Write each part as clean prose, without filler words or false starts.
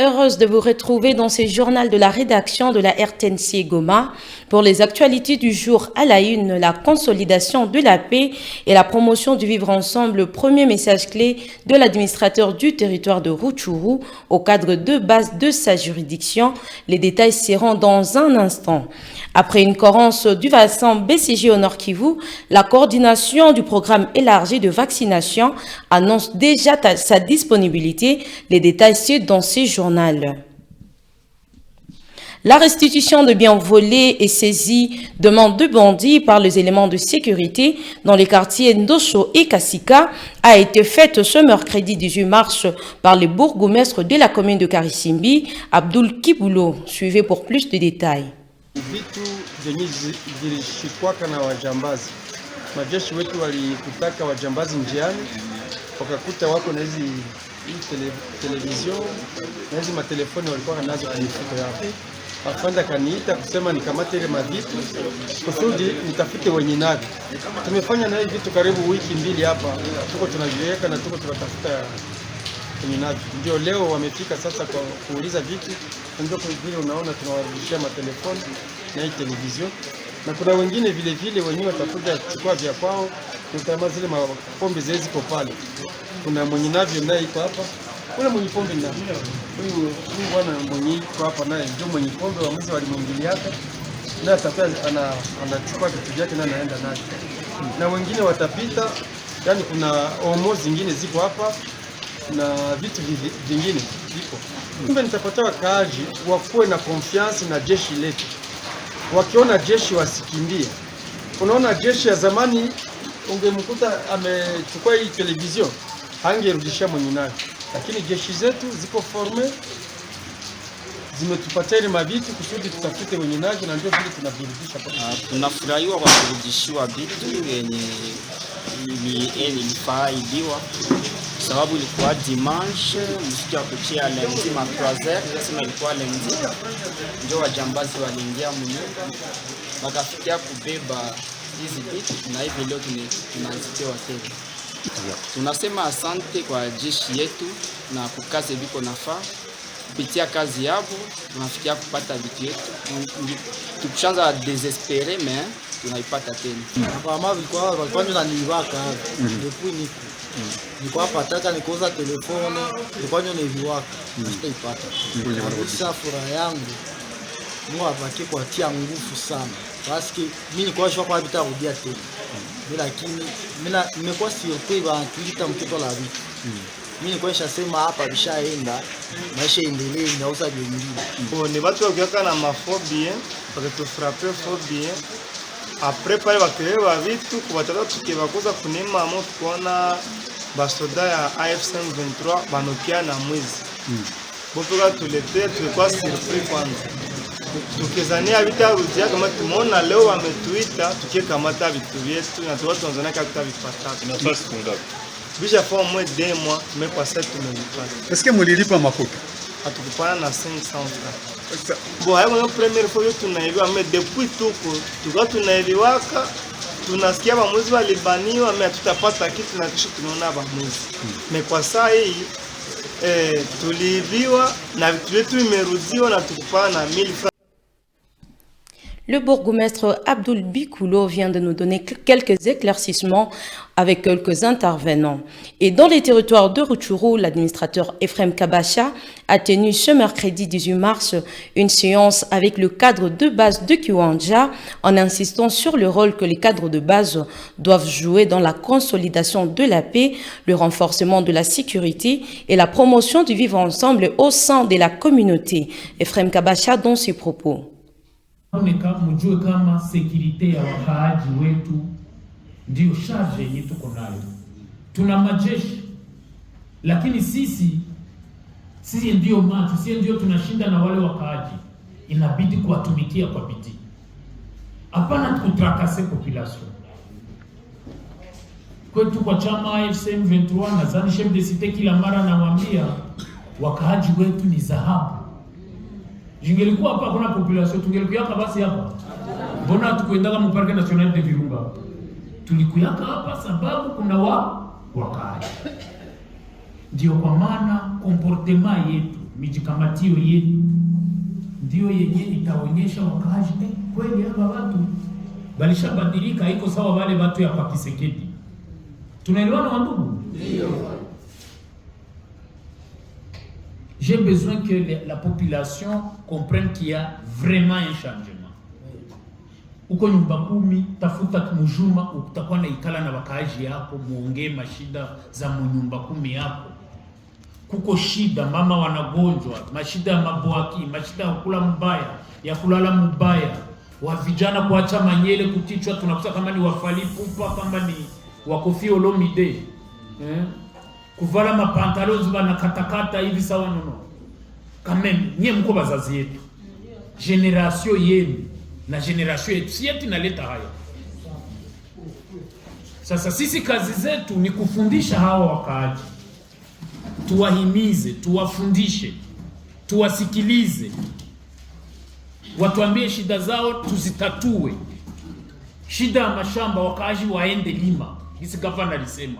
Heureuse de vous retrouver dans ce journal de la rédaction de la RTNC Goma pour les actualités du jour à la une, la consolidation de la paix et la promotion du vivre ensemble, premier message clé de l'administrateur du territoire de Rutshuru au cadre de base de sa juridiction. Les détails seront dans un instant. Après une carence du vaccin BCG au Nord Kivu, la coordination du programme élargi de vaccination annonce déjà sa disponibilité. Les détails c'est dans ces journaux. La restitution de biens volés et saisis demande de bandits par les éléments de sécurité dans les quartiers Ndosho et Kasika a été faite ce mercredi 18 mars par le bourgmestre de la commune de Karisimbi, Abdul Kibulo. Suivez pour plus de détails. Vitu vyenye vilishikwa na wajambazi. Majeshi wetu walikutaka wajambazi njiani, wakakuta wako na hizi television na hizi matelefoni walikuwa nazo kwenye mifuko yao. Afanda kaniita kusema nikamate ile mavitu kusudi nitafute wenye navyo. Tumefanya na hivi vitu karibu wiki mbili hapa, tuko tunaviweka na tuko tunatafuta wenye navyo. Ndio leo wamefika sasa kwa kuuliza vitu, ndio kwa vile unaona tunawarudishia matelefoni na hii television. Na kuna wengine vile vile wenyewe watakuja kuchukua vya kwao, kama zile mapombe ziko pale. Kuna mwenye navyo naye iko hapa. Kuna mwenye pombe na huyu bwana mwenye iko hapa naye ndio mwenye pombe wa mwizi walimwingilia hapa. Na atakuwa anachukua vitu vyake na anaenda nacho. Na wengine watapita, yani kuna omo zingine ziko hapa na vitu vingine viko. Kumbe nitapata wakaaji wakuwe na confiance na jeshi letu. Wakiona jeshi wasikimbie. Unaona jeshi ya zamani ungemkuta amechukua hii television hangerudishia mwenye nayo, lakini jeshi zetu ziko forme, zimetupatia ile mavitu kusudi tutafute wenye nayo, na ndio vile tunavirudisha kwa tunafurahiwa kwa kurudishiwa vitu yenye ilifaidiwa, sababu ilikuwa dimanche msiku ya kuchia lundi ma 3h, sasa ilikuwa lundi ndio wajambazi waliingia mnyumba wakafikia kubeba hizi vitu, na hivi leo tunazitewa tena. Tunasema asante kwa jeshi yetu na kukaze biko nafaa kupitia kazi yao tunafikia kupata vitu yetu. Tukishaanza desespere mais tunaipata tena. Kama walikuwa niliwaka depuis nilikuwa pataka nikoza telefone nilikuwa niliwaka sitaipata. Sasa furaha yangu Mungu apake kwa tia nguvu sana. Parce que mimi nilikuwa shwa kwa habita rudia tena. Lakini mimi nimekuwa surpris ba tulita mtoto la vitu. Mimi nilikuwa nishasema hapa bishaenda maisha endelee inauza jengine. Ni watu wakiweka na mafobie, wakatufrape fobie. Après pale wakilewa vitu kubataka tukibakuza kunema moto kuona basoda ya AFC M23 banokia na mwizi. Bopoka tuletea tulikuwa surpris kwanza. Tukizania vitarudia kama tumeona leo wametuita tukikamata vitu vyetu na watu wanzana kaka vipata. Nafasi kungapi? Bisha for moins de mois tumepasa tumelipa. Est-ce que mulilipa makopi? Hatukupana na 500 francs. Bon, hayo première fois yetu tunaibiwa mais depuis tuko tunaibiwaka tunasikia bamuzi walibaniwa mais tutapata kitu na kisha tunaona bamuzi. Mais kwa saa hii tuliibiwa na vitu vyetu vimerudiwa na tukupana na 1000 francs. Le bourgmestre Abdul Bikoulo vient de nous donner quelques éclaircissements avec quelques intervenants. Et dans les territoires de Rutshuru, l'administrateur Ephrem Kabacha a tenu ce mercredi 18 mars une séance avec le cadre de base de Kiwanja en insistant sur le rôle que les cadres de base doivent jouer dans la consolidation de la paix, le renforcement de la sécurité et la promotion du vivre ensemble au sein de la communauté. Ephrem Kabacha dans ses propos. Mjue kama security ya wakaaji wetu ndio charge yenye tuko nayo. tuna majeshi, lakini sisi ndio macho, sisi ndio tunashinda na wale wakaaji, inabidi kuwatumikia kwa bidii, hapana kutrakase population. Kwetu kwa chama AFC M23, nadhani chef de cité kila mara anawaambia wakaaji wetu ni dhahabu. Jingelikuwa hapa kuna population, tungelikuwa basi hapa. Mbona tukwenda kama Parc National de Virunga? Tulikuyaka hapa sababu kuna wakaaji. Ndio kwa maana comportement yetu, mijikamatio yetu ndio yenye itaonyesha wakaaji kweli hapa watu balishabadilika, haiko sawa wale watu ya Pakisekedi. Tunaelewana wandugu? Ndio. J'ai besoin que la population comprenne qu'il y a vraiment un changement. Uko nyumba 10, tafuta mjuma, utakuwa na ikala na wakaaji yako, muongee mashida za nyumba 10 yako. Kuko shida, mama wanagonjwa, mashida ya mabwaki, mashida ya kula mbaya, ya kulala mbaya, wa vijana kuacha manyele kutichwa, tunakuta kama ni wafali pupa, kama ni Koffi Olomide, kuvala mapantalo ziba na katakata hivi sawa nono. Kameme, nye mko bazazi yetu. Generation yenu na generation yetu, si yetu inaleta haya. Sasa sisi kazi zetu ni kufundisha hawa wakaaji. Tuwahimize, tuwafundishe, tuwasikilize. Watuambie shida zao, tuzitatue. Shida ya mashamba, wakaaji waende lima. Hisi gavana alisema,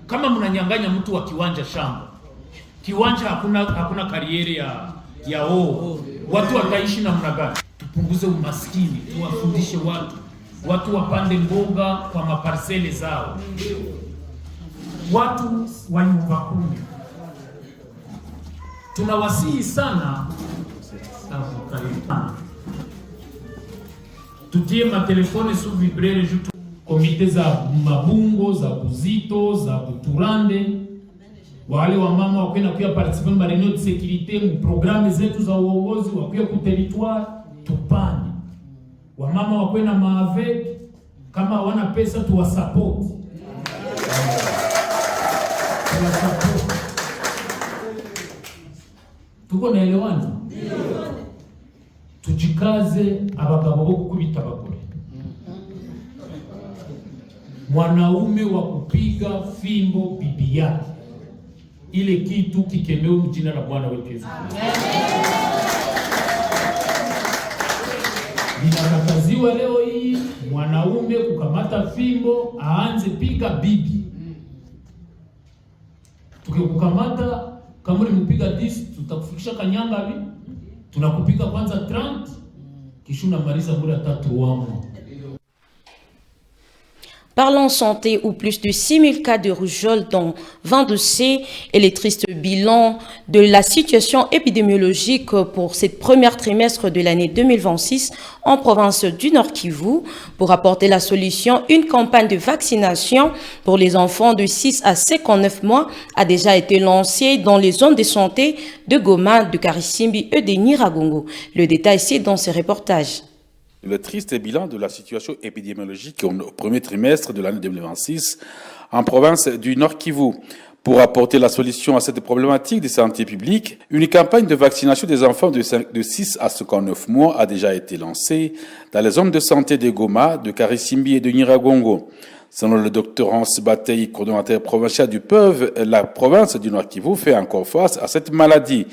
kama mnanyanganya mtu wa kiwanja shamba, kiwanja hakuna kariere ya watu wataishi namna gani? Tupunguze umaskini, tuwafundishe watu wapande mboga kwa maparsele zao. Watu wa nyumba 10 tunawasihi sana tutie matelefone sous vibrere jutu komite za mabungo, za Buzito, za Buturande, wale wa mama wakwenda kuya participer ma réunion de sécurité mu programme zetu za uongozi, wakuya ku territoire tupande. Wa mama wakwenda maave, kama wana pesa tuwasupport. Tuko naelewana? Tujikaze abagabo bo kukubita abagore. Mwanaume wa kupiga fimbo bibi yake, ile kitu kikemewe mjina la Bwana wetu Yesu. Ninakataziwa leo hii mwanaume kukamata fimbo aanze piga bibi. Tukikukamata kama ulimpiga 10 tutakufikisha kanyanga hivi. Tunakupiga kwanza 30 kisha unamaliza muda 3 wangu. Parlons santé, où plus de 6000 cas de rougeole dont 20 dossiers et les tristes bilans de la situation épidémiologique pour cette première trimestre de l'année 2026 en province du Nord Kivu. Pour apporter la solution, une campagne de vaccination pour les enfants de 6 à 59 mois a déjà été lancée dans les zones de santé de Goma, de Karisimbi et de Nyiragongo. Le détail c'est dans ce reportage. Le triste bilan de la situation épidémiologique au premier trimestre de l'année 2026 en province du Nord Kivu. Pour apporter la solution à cette problématique de santé publique, une campagne de vaccination des enfants de 6 à 59 mois a déjà été lancée dans les zones de santé de Goma, de Karisimbi et de Nyiragongo. Selon le Dr Hans Batey, coordonnateur provincial du PEUV, la province du Nord Kivu fait encore face à cette maladie.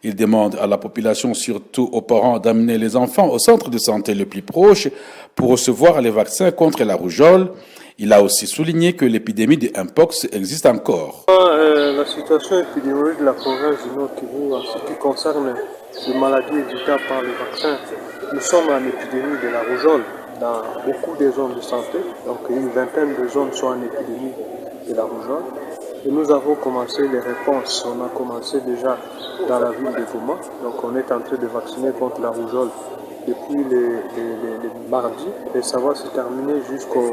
Il demande à la population, surtout aux parents, d'amener les enfants au centre de santé le plus proche pour recevoir les vaccins contre la rougeole. Il a aussi souligné que l'épidémie de Mpox existe encore. La situation épidémiologique de la province du Nord Kivu en ce qui concerne les maladies évitables par les vaccins, nous sommes en épidémie de la rougeole dans beaucoup de zones de santé. Donc une vingtaine de zones sont en épidémie de la rougeole. Et nous avons commencé les réponses. On a commencé déjà dans la ville de Goma. Donc on est en train de vacciner contre la rougeole depuis les mardis. Et ça va se terminer jusqu'au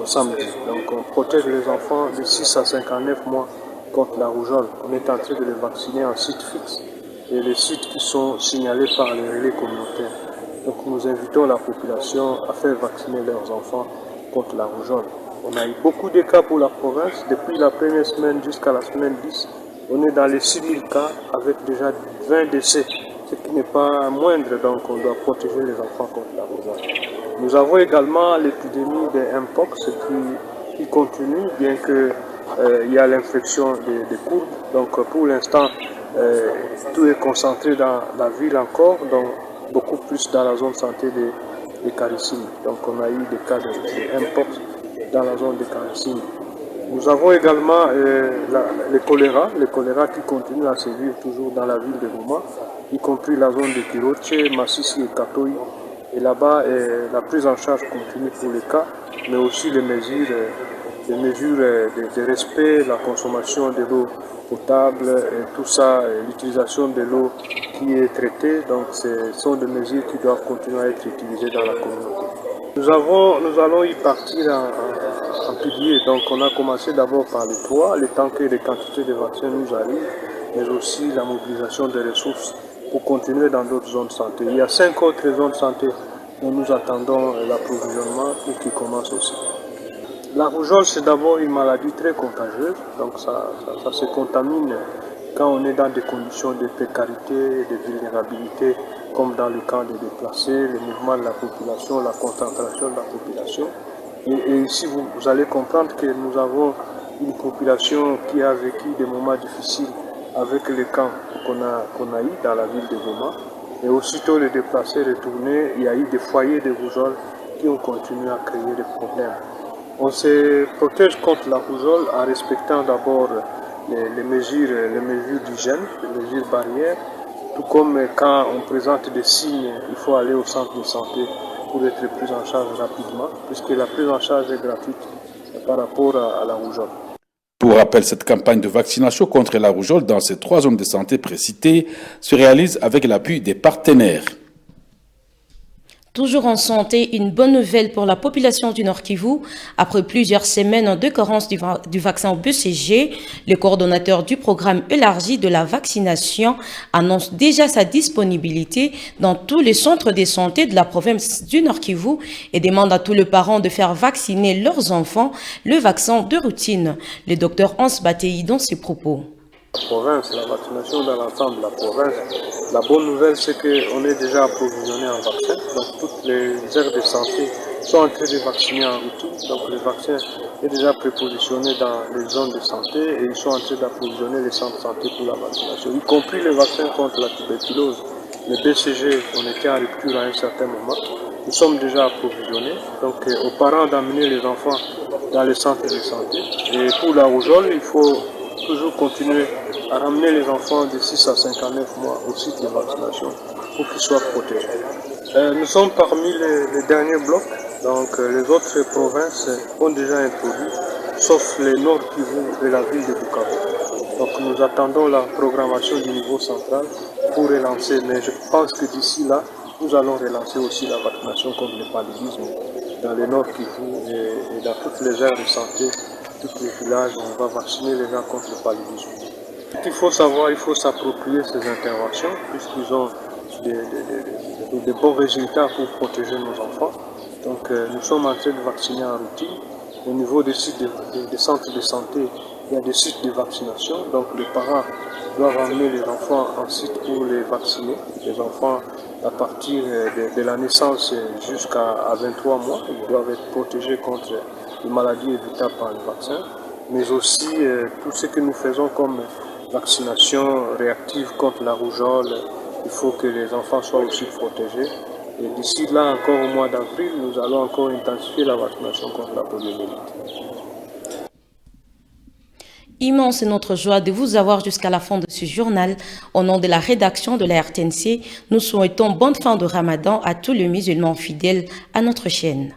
samedi. Donc on protège les enfants de 6 à 59 mois contre la rougeole. On est en train de les vacciner en site fixe et les sites qui sont signalés par les relais communautaires. Donc nous invitons la population à faire vacciner leurs enfants contre la rougeole. On a eu beaucoup de cas pour la province. Depuis la première semaine jusqu'à la semaine 10, on est dans les 6000 cas avec déjà 20 décès, ce qui n'est pas moindre, donc on doit protéger les enfants contre la rougeole. Nous avons également l'épidémie des Mpox qui continue, bien qu'il y a l'infection des courbes. Donc pour l'instant, tout est concentré dans la ville encore, donc beaucoup plus dans la zone santé des Carissines. Donc on a eu des cas de Mpox dans la zone des Carissines. Nous avons également le choléra qui continue à sévir toujours dans la ville de Goma, y compris la zone de Kiroche, Massissi et Katoï. Et là-bas, la prise en charge continue pour les cas, mais aussi les mesures de respect, la consommation de l'eau potable, et tout ça, l'utilisation de l'eau qui est traitée. Donc ce sont des mesures qui doivent continuer à être utilisées dans la communauté. Nous allons y partir en pilier. Donc on a commencé d'abord par les 3, le temps que les quantités de vaccins nous arrivent, mais aussi la mobilisation des ressources pour continuer dans d'autres zones de santé. Il y a 5 autres zones de santé dont nous attendons l'approvisionnement et qui commencent aussi. La rougeole, c'est d'abord une maladie très contagieuse, donc ça se contamine quand on est dans des conditions de précarité, de vulnérabilité, comme dans le cas des déplacés, le mouvement de la population, la concentration de la population. Et ici, vous allez comprendre que nous avons une population qui a vécu des moments difficiles avec les camps qu'on a eu dans la ville de Goma. Et aussitôt les déplacés retournés, il y a eu des foyers de rougeole qui ont continué à créer des problèmes. On se protège contre la rougeole en respectant d'abord les mesures d'hygiène, les mesures barrières. Tout comme quand on présente des signes, il faut aller au centre de santé pour être pris en charge rapidement, puisque la prise en charge est gratuite par rapport à la rougeole. Pour rappel, cette campagne de vaccination contre la rougeole dans ces 3 zones de santé précitées se réalise avec l'appui des partenaires. Toujours en santé, une bonne nouvelle pour la population du Nord Kivu. Après plusieurs semaines de carence du vaccin BCG, le coordonnateur du programme élargi de la vaccination annonce déjà sa disponibilité dans tous les centres de santé de la province du Nord Kivu et demande à tous les parents de faire vacciner leurs enfants le vaccin de routine. Le docteur Hans Batei dans ses propos. La province, la vaccination dans l'ensemble de la province. La bonne nouvelle, c'est qu'on est déjà approvisionné en vaccin. Donc toutes les aires de santé sont en train de vacciner en routine. Donc le vaccin est déjà prépositionné dans les zones de santé et ils sont en train d'approvisionner les centres de santé pour la vaccination, y compris le vaccin contre la tuberculose. Le BCG, on était en rupture à un certain moment. Nous sommes déjà approvisionnés. Donc aux parents d'amener les enfants dans les centres de santé. Et pour la rougeole, il faut toujours continuer à ramener les enfants de 6 à 59 mois au site de vaccination pour qu'ils soient protégés. Nous sommes parmi les derniers blocs, donc les autres provinces ont déjà introduit, sauf le Nord Kivu et la ville de Bukavu. Donc nous attendons la programmation du niveau central pour relancer, mais je pense que d'ici là, nous allons relancer aussi la vaccination contre le paludisme dans le Nord Kivu et dans toutes les aires de santé. Tous les villages, on va vacciner les gens contre le paludisme. Il faut savoir, il faut s'approprier ces interventions puisqu'ils ont des bons résultats pour protéger nos enfants. Donc nous sommes en train de vacciner en routine. Au niveau des sites des centres de santé, il y a des sites de vaccination. Donc les parents doivent amener les enfants en site pour les vacciner. Les enfants, à partir de la naissance jusqu'à 23 mois, ils doivent être protégés contre les maladies évitables par le vaccin, mais aussi tout ce que nous faisons comme vaccination réactive contre la rougeole, il faut que les enfants soient aussi protégés. Et d'ici là, encore au mois d'avril, nous allons encore intensifier la vaccination contre la poliomyélite. Immense est notre joie de vous avoir jusqu'à la fin de ce journal. Au nom de la rédaction de la RTNC, nous souhaitons bonne fin de Ramadan à tous les musulmans fidèles à notre chaîne.